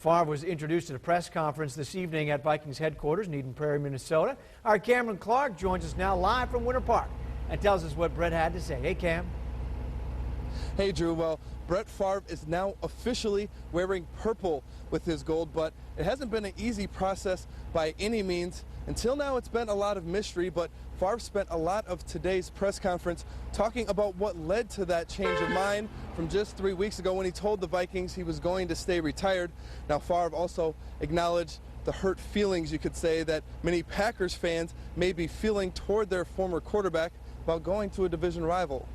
Favre was introduced at a press conference this evening at Vikings headquarters in Eden Prarie, Minnesota. Our Cameron Clark joins us now live from Winter Park and tells us what Brett had to say. Hey, Cam. Hey, Drew. Well, Brett Favre is now officially wearing purple with his gold, but it hasn't been an easy process by any means. Until now, it's been a lot of mystery, but Favre spent a lot of today's press conference talking about what led to that change of mind from just 3 weeks ago when he told the Vikings he was going to stay retired. Now, Favre also acknowledged the hurt feelings, you could say, that many Packers fans may be feeling toward their former quarterback about going to a division rival.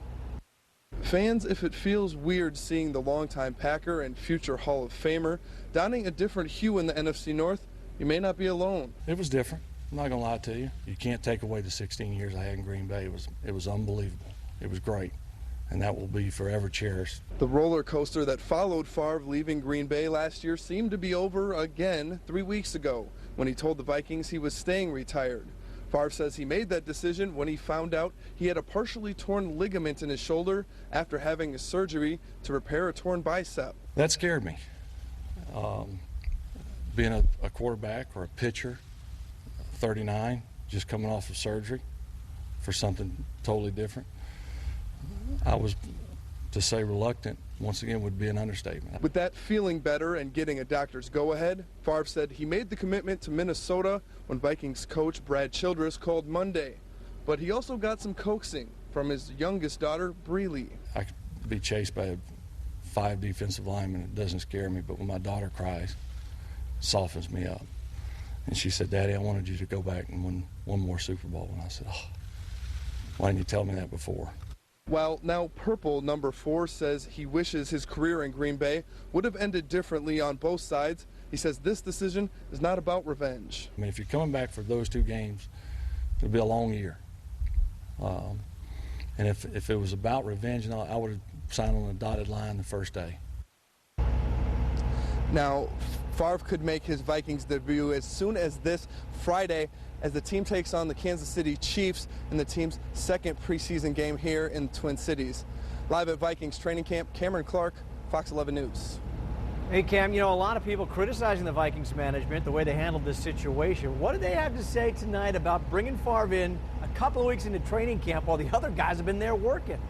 Fans, if it feels weird seeing the longtime Packer and future Hall of Famer donning a different hue in the NFC North, you may not be alone. It was different. I'm not going to lie to you. You can't take away the 16 years I had in Green Bay. It was unbelievable. It was great, and that will be forever cherished. The roller coaster that followed Favre leaving Green Bay last year seemed to be over again 3 weeks ago when he told the Vikings he was staying retired. Favre says he made that decision when he found out he had a partially torn ligament in his shoulder after having a surgery to repair a torn bicep. That scared me. Being a quarterback or a pitcher, 39, just coming off of surgery for something totally different, I was, to say reluctant, once again, would be an understatement. With that feeling better and getting a doctor's go-ahead, Favre said he made the commitment to Minnesota when Vikings coach Brad Childress called Monday. But he also got some coaxing from his youngest daughter, Breely. I could be chased by 5 defensive linemen. It doesn't scare me, but when my daughter cries, it softens me up. And she said, "Daddy, I wanted you to go back and win one more Super Bowl." And I said, "Oh, why didn't you tell me that before?" While now Purple number 4 says he wishes his career in Green Bay would have ended differently on both sides, he says this decision is not about revenge. I mean, if you're coming back for those 2 games, it'll be a long year. And if it was about revenge, I would have signed on the dotted line the first day. Now, Favre could make his Vikings debut as soon as this Friday as the team takes on the Kansas City Chiefs in the team's second preseason game here in Twin Cities. Live at Vikings training camp, Cameron Clark, Fox 11 News. Hey, Cam, you know, a lot of people criticizing the Vikings management, the way they handled this situation. What do they have to say tonight about bringing Favre in a couple of weeks into training camp while the other guys have been there working?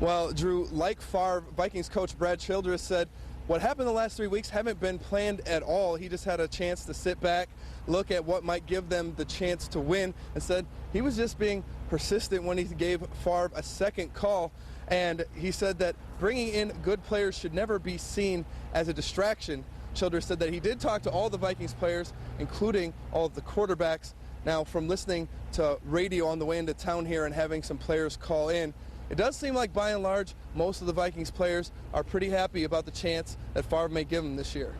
Well, Drew, like Favre, Vikings coach Brad Childress said what happened the last 3 weeks haven't been planned at all. He just had a chance to sit back, look at what might give them the chance to win, and said he was just being persistent when he gave Favre a second call. And he said that bringing in good players should never be seen as a distraction. Childress said that he did talk to all the Vikings players, including all of the quarterbacks. Now, from listening to radio on the way into town here and having some players call in, it does seem like, by and large, most of the Vikings players are pretty happy about the chance that Favre may give them this year.